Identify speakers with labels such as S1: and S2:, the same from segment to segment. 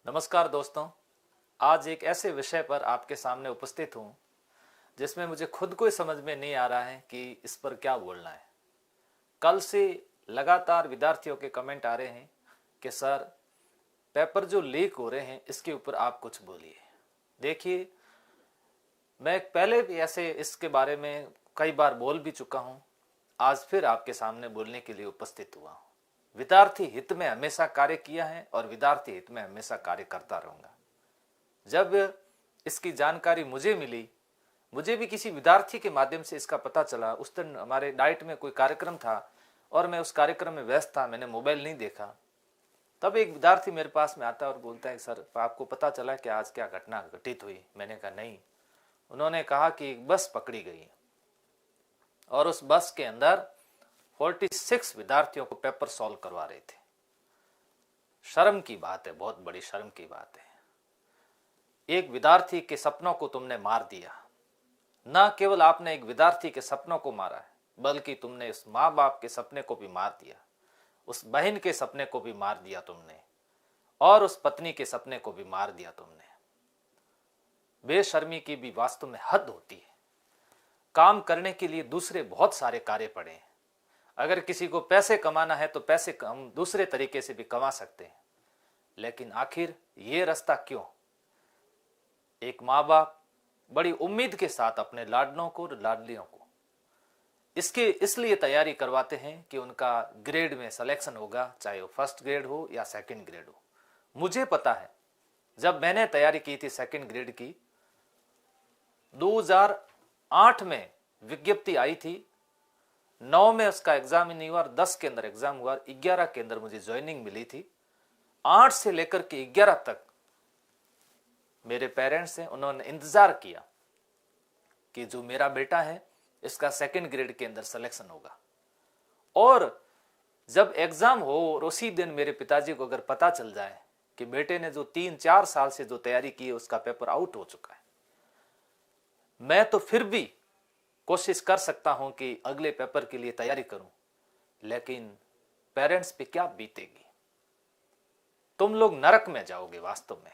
S1: नमस्कार दोस्तों। आज एक ऐसे विषय पर आपके सामने उपस्थित हूँ जिसमें मुझे खुद को ही समझ में नहीं आ रहा है कि इस पर क्या बोलना है। कल से लगातार विद्यार्थियों के कमेंट आ रहे हैं कि सर पेपर जो लीक हो रहे हैं इसके ऊपर आप कुछ बोलिए। देखिए, मैं पहले भी ऐसे इसके बारे में कई बार बोल भी चुका हूँ। आज फिर आपके सामने बोलने के लिए उपस्थित हुआ हूँ। विद्यार्थी हित में हमेशा कार्य किया है और विद्यार्थी हित में हमेशा कार्य करता रहूंगा। जब इसकी जानकारी मुझे मिली, मुझे भी किसी विद्यार्थी के माध्यम से इसका पता चला। उस दिन हमारे डाइट में कोई कार्यक्रम था और मैं उस कार्यक्रम में व्यस्त था, मैंने मोबाइल नहीं देखा। तब एक विद्यार्थी मेरे पास में आता है और बोलता है, सर आपको पता चला कि आज क्या घटना घटित हुई? मैंने कहा नहीं। उन्होंने कहा कि एक बस पकड़ी गई और उस बस के अंदर 46 विद्यार्थियों को पेपर सॉल्व करवा रहे थे। शर्म की बात है, बहुत बड़ी शर्म की बात है। एक विद्यार्थी के सपनों को तुमने मार दिया। न केवल आपने एक विद्यार्थी के सपनों को मारा है, बल्कि तुमने उस माँ बाप के सपने को भी मार दिया, उस बहन के सपने को भी मार दिया तुमने, और उस पत्नी के सपने को भी मार दिया तुमने। बेशर्मी की भी वास्तव में हद होती है। काम करने के लिए दूसरे बहुत सारे कार्य पड़े हैं। अगर किसी को पैसे कमाना है तो पैसे हम दूसरे तरीके से भी कमा सकते हैं, लेकिन आखिर ये रास्ता क्यों? एक माँ बाप बड़ी उम्मीद के साथ अपने लाडलों को, लाडलियों को इसके इसलिए तैयारी करवाते हैं कि उनका ग्रेड में सिलेक्शन होगा, चाहे वो फर्स्ट ग्रेड हो या सेकंड ग्रेड हो। मुझे पता है, जब मैंने तैयारी की थी सेकंड ग्रेड की, 2008 में विज्ञप्ति आई थी। 9 में उसका एग्जाम ही नहीं हुआ, 10 के अंदर एग्जाम हुआ, 11 के अंदर मुझे ज्वाइनिंग मिली थी। 8 से लेकर के 11 तक मेरे पेरेंट्स हैं, उन्होंने इंतजार किया कि जो मेरा बेटा है इसका सेकंड ग्रेड के अंदर सिलेक्शन होगा। और जब एग्जाम हो और उसी दिन मेरे पिताजी को अगर पता चल जाए कि बेटे ने जो 3-4 साल से जो तैयारी की है उसका पेपर आउट हो चुका है, मैं तो फिर भी कोशिश कर सकता हूं कि अगले पेपर के लिए तैयारी करूं, लेकिन पेरेंट्स पे क्या बीतेगी? तुम लोग नरक में जाओगे वास्तव में।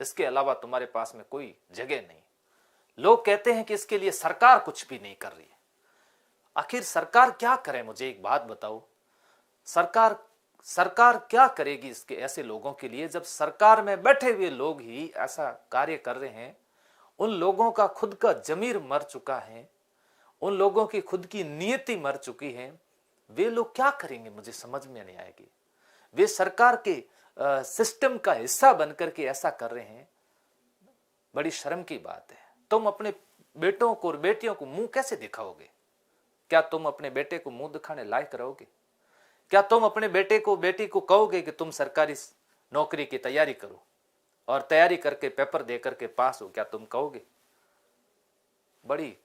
S1: इसके अलावा तुम्हारे पास में कोई जगह नहीं। लोग कहते हैं कि इसके लिए सरकार कुछ भी नहीं कर रही है। आखिर सरकार क्या करे? मुझे एक बात बताओ, सरकार क्या करेगी इसके ऐसे लोगों के लिए, जब सरकार में बैठे हुए लोग ही ऐसा कार्य कर रहे हैं? उन लोगों का खुद का जमीर मर चुका है, उन लोगों की खुद की नियति मर चुकी है। वे लोग क्या करेंगे? मुझे समझ में नहीं आएगी। वे सरकार के सिस्टम का हिस्सा बनकर के ऐसा कर रहे हैं। बड़ी शर्म की बात है। तुम अपने बेटों को और बेटियों को मुंह कैसे दिखाओगे? क्या तुम अपने बेटे को मुंह दिखाने लायक रहोगे? क्या तुम अपने बेटे को, बेटी को कहोगे कि तुम सरकारी नौकरी की तैयारी करो और तैयारी करके पेपर दे करके पास हो? क्या तुम कहोगे? बड़ी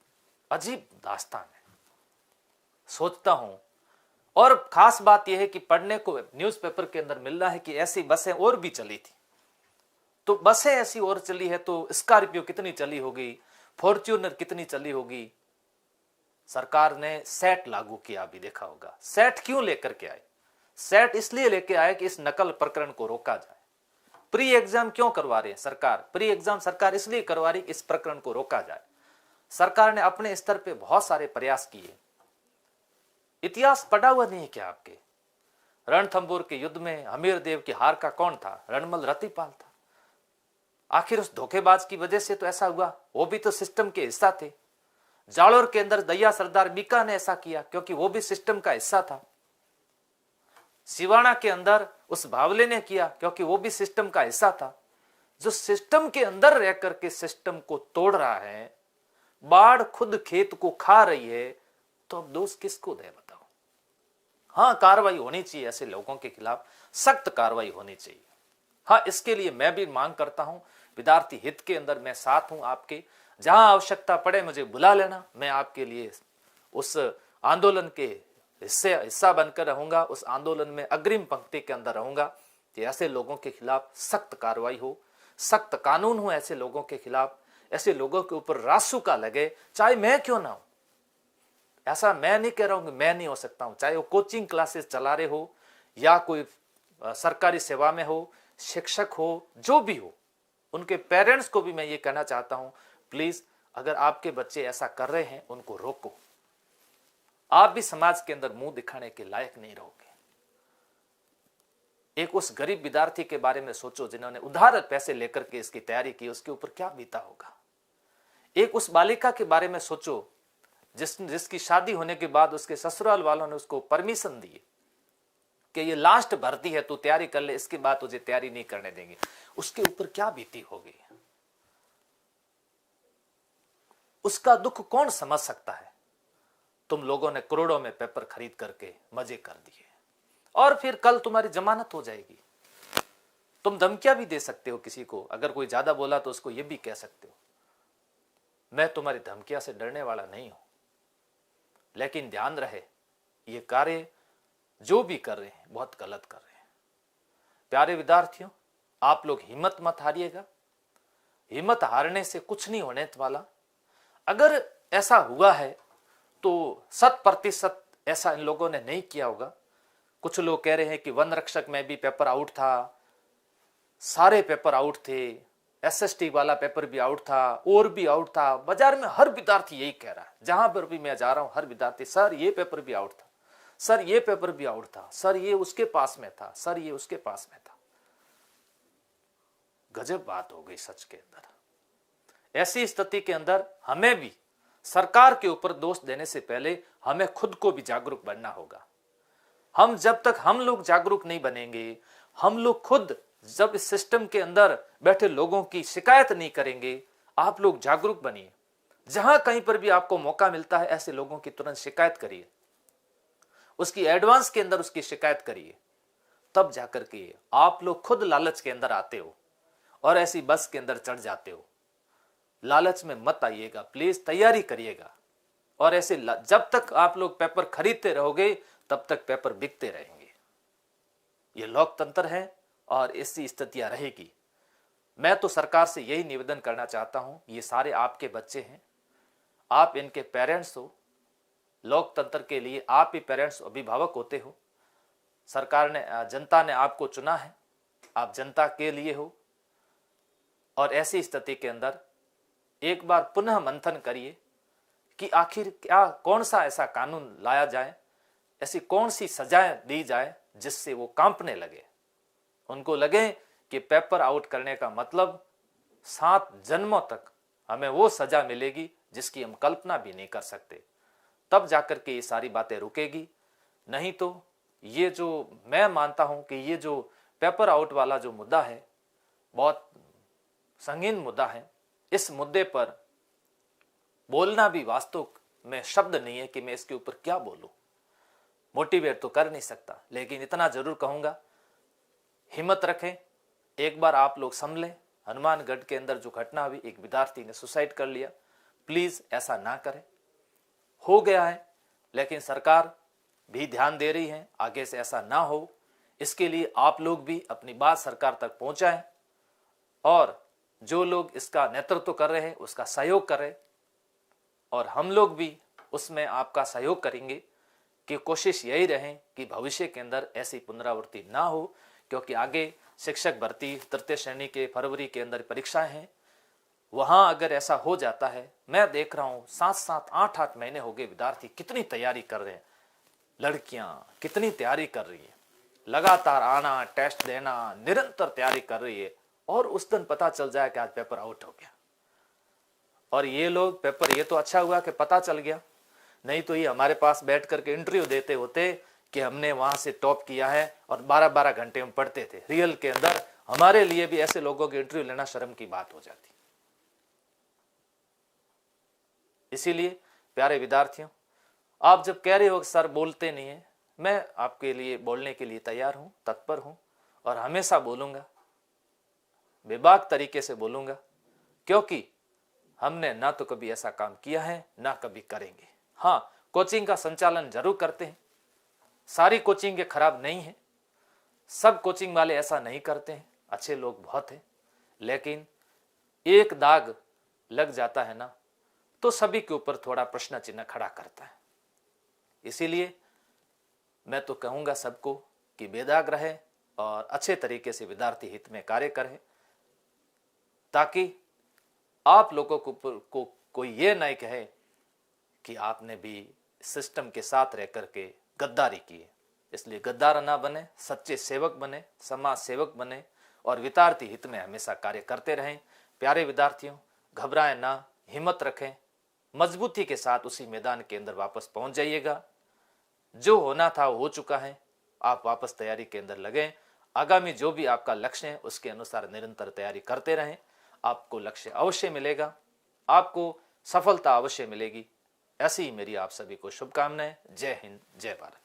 S1: अजीब दास्तान है, सोचता हूं। और खास बात यह है कि पढ़ने को न्यूज़पेपर के अंदर मिल रहा है कि ऐसी बसें और भी चली थी। तो बसें ऐसी और चली है तो स्कॉर्पियो कितनी चली होगी, फॉर्च्यूनर कितनी चली होगी। सरकार ने सेट लागू किया, अभी देखा होगा। सेट क्यों लेकर के आए? सेट इसलिए लेके आए कि इस नकल प्रकरण को रोका जाए। प्री एग्जाम क्यों करवा रहे हैं सरकार? प्री एग्जाम सरकार इसलिए करवा रही कि इस प्रकरण को रोका जाए। सरकार ने अपने स्तर पे बहुत सारे प्रयास किए। इतिहास पढ़ा हुआ नहीं है क्या आपके? रणथंभौर के युद्ध में हमीर देव की हार का कौन था? रणमल रतिपाल था। आखिर उस धोखेबाज की वजह से तो ऐसा हुआ। वो भी तो सिस्टम के हिस्सा थे। जालोर के अंदर दैया सरदार बीका ने ऐसा किया क्योंकि वो भी सिस्टम का हिस्सा था। सिवाना के अंदर उस भावले ने किया क्योंकि वो भी सिस्टम का हिस्सा था। जो सिस्टम के अंदर रह करके सिस्टम को तोड़ रहा है, बाढ़ खुद खेत को खा रही है, तो अब दोष किसको दे बताओ? हाँ, कार्रवाई होनी चाहिए, ऐसे लोगों के खिलाफ सख्त कार्रवाई होनी चाहिए। हाँ, इसके लिए मैं भी मांग करता हूं, विद्यार्थी हित के अंदर मैं साथ हूं आपके। जहां आवश्यकता पड़े मुझे बुला लेना, मैं आपके लिए उस आंदोलन के हिस्सा बनकर रहूंगा। उस आंदोलन में अग्रिम पंक्ति के अंदर रहूंगा कि ऐसे लोगों के खिलाफ सख्त कार्रवाई हो, सख्त कानून हो ऐसे लोगों के खिलाफ। ऐसे लोगों के ऊपर रासुका लगे, चाहे मैं क्यों ना हूं। ऐसा मैं नहीं कह रहा हूं कि मैं नहीं हो सकता हूं, चाहे वो कोचिंग क्लासेस चला रहे हो या कोई सरकारी सेवा में हो शिक्षक हो, जो भी हो, उनके पेरेंट्स को भी मैं ये कहना चाहता हूं, प्लीज अगर आपके बच्चे ऐसा कर रहे हैं उनको रोको। आप भी समाज के अंदर मुंह दिखाने के लायक नहीं रहोगे। एक उस गरीब विद्यार्थी के बारे में सोचो जिन्होंने उधार पैसे लेकर के इसकी तैयारी की, उसके ऊपर क्या बीता होगा। एक उस बालिका के बारे में सोचो जिसकी शादी होने के बाद उसके ससुराल वालों ने उसको परमिशन दी कि ये लास्ट भर्ती है, तू तैयारी कर ले, इसके बाद तुझे तैयारी नहीं करने देंगे। उसके ऊपर क्या बीती होगी, उसका दुख कौन समझ सकता है। तुम लोगों ने करोड़ों में पेपर खरीद करके मजे कर दिए और फिर कल तुम्हारी जमानत हो जाएगी। तुम धमकियां भी दे सकते हो किसी को, अगर कोई ज्यादा बोला तो उसको यह भी कह सकते हो मैं तुम्हारी धमकियां से डरने वाला नहीं हूं। लेकिन ध्यान रहे, ये कार्य जो भी कर रहे हैं बहुत गलत कर रहे हैं। प्यारे विद्यार्थियों, आप लोग हिम्मत मत हारिएगा। हिम्मत हारने से कुछ नहीं होने वाला। अगर ऐसा हुआ है तो 100% ऐसा इन लोगों ने नहीं किया होगा। कुछ लोग कह रहे हैं कि वन रक्षक में भी पेपर आउट था, सारे पेपर आउट थे, एसएसटी वाला पेपर भी आउट था और भी आउट था। बाजार में हर विद्यार्थी यही कह रहा है, जहां पर भी मैं जा रहा हूं हर विद्यार्थी, सर ये पेपर भी आउट था, सर ये पेपर भी आउट था, सर ये उसके पास में था, सर ये उसके पास में था। गजब बात हो गई सच के अंदर। ऐसी स्थिति के अंदर हमें भी सरकार के ऊपर दोष देने से पहले हमें खुद को भी जागरूक बनना होगा। जब तक हम लोग जागरूक नहीं बनेंगे, हम लोग खुद जब इस सिस्टम के अंदर बैठे लोगों की शिकायत नहीं करेंगे, आप लोग जागरूक बनिए। जहां कहीं पर भी आपको मौका मिलता है ऐसे लोगों की तुरंत शिकायत करिए, उसकी एडवांस के अंदर उसकी शिकायत करिए। तब जाकर के आप लोग खुद लालच के अंदर आते हो और ऐसी बस के अंदर चढ़ जाते हो। लालच में मत आइएगा, प्लीज तैयारी करिएगा। और ऐसे जब तक आप लोग पेपर खरीदते रहोगे तब तक पेपर बिकते रहेंगे। ये लोकतंत्र है और ऐसी स्थितियां रहेगी। मैं तो सरकार से यही निवेदन करना चाहता हूं, ये सारे आपके बच्चे हैं, आप इनके पेरेंट्स हो। लोकतंत्र के लिए आप ही पेरेंट्स अभिभावक होते हो। सरकार ने, जनता ने आपको चुना है, आप जनता के लिए हो। और ऐसी स्थिति के अंदर एक बार पुनः मंथन करिए कि आखिर क्या, कौन सा ऐसा कानून लाया जाए, ऐसी कौन सी सजाएं दी जाए जिससे वो कांपने लगे, उनको लगे कि पेपर आउट करने का मतलब 7 जन्मों तक हमें वो सजा मिलेगी जिसकी हम कल्पना भी नहीं कर सकते। तब जाकर के ये सारी बातें रुकेगी। नहीं तो ये जो मैं मानता हूं कि ये जो पेपर आउट वाला जो मुद्दा है बहुत संगीन मुद्दा है। इस मुद्दे पर बोलना भी वास्तव में शब्द नहीं है कि मैं इसके ऊपर क्या बोलूं। मोटिवेट तो कर नहीं सकता, लेकिन इतना जरूर कहूंगा, हिम्मत रखें। एक बार आप लोग संभलें। हनुमानगढ़ के अंदर जो घटना हुई, एक विद्यार्थी ने सुसाइड कर लिया, प्लीज ऐसा ना करें। हो गया है, लेकिन सरकार भी ध्यान दे रही है, आगे से ऐसा ना हो। इसके लिए आप लोग भी अपनी बात सरकार तक पहुंचाएं और जो लोग इसका नेतृत्व कर रहे हैं उसका सहयोग करें और हम लोग भी उसमें आपका सहयोग करेंगे कि कोशिश यही रहे कि भविष्य के अंदर ऐसी पुनरावृत्ति ना हो। क्योंकि आगे शिक्षक भर्ती 3य श्रेणी के फरवरी के अंदर परीक्षाएं हैं, वहां अगर ऐसा हो जाता है, मैं देख रहा हूं 7-7, 8-8 महीने हो गए विद्यार्थी कितनी तैयारी कर रहे हैं, लड़कियां कितनी तैयारी कर रही है, लगातार आना, टेस्ट देना, निरंतर तैयारी कर रही है, और उस दिन पता चल जाए कि आज पेपर आउट हो गया। और ये लोग पेपर, ये तो अच्छा हुआ कि पता चल गया, नहीं तो ये हमारे पास बैठ करके इंटरव्यू देते होते कि हमने वहां से टॉप किया है और 12-12 घंटे में पढ़ते थे। रियल के अंदर हमारे लिए भी ऐसे लोगों के इंटरव्यू लेना शर्म की बात हो जाती। इसीलिए प्यारे विद्यार्थियों, आप जब कह रहे हो सर बोलते नहीं है, मैं आपके लिए बोलने के लिए तैयार हूं, तत्पर हूं और हमेशा बोलूंगा, बेबाक तरीके से बोलूंगा, क्योंकि हमने ना तो कभी ऐसा काम किया है ना कभी करेंगे। हाँ, कोचिंग का संचालन जरूर करते हैं, सारी कोचिंग के खराब नहीं है, सब कोचिंग वाले ऐसा नहीं करते हैं, अच्छे लोग बहुत हैं, लेकिन एक दाग लग जाता है ना तो सभी के ऊपर थोड़ा प्रश्न चिन्ह खड़ा करता है। इसीलिए मैं तो कहूंगा सबको कि बेदाग रहे, और अच्छे तरीके से विद्यार्थी हित में कार्य करें, ताकि आप लोगों को कोई ये नहीं कहे कि आपने भी सिस्टम के साथ रह करके गद्दारी की है। इसलिए गद्दार ना बने, सच्चे सेवक बने, समाज सेवक बने और विद्यार्थी हित में हमेशा कार्य करते रहें। प्यारे विद्यार्थियों, घबराएं ना, हिम्मत रखें, मजबूती के साथ उसी मैदान के अंदर वापस पहुंच जाइएगा। जो होना था वो हो चुका है, आप वापस तैयारी के अंदर लगें। आगामी जो भी आपका लक्ष्य है उसके अनुसार निरंतर तैयारी करते रहें। आपको लक्ष्य अवश्य मिलेगा, आपको सफलता अवश्य मिलेगी। ऐसी ही मेरी आप सभी को शुभकामनाएं। जय हिंद, जय भारत।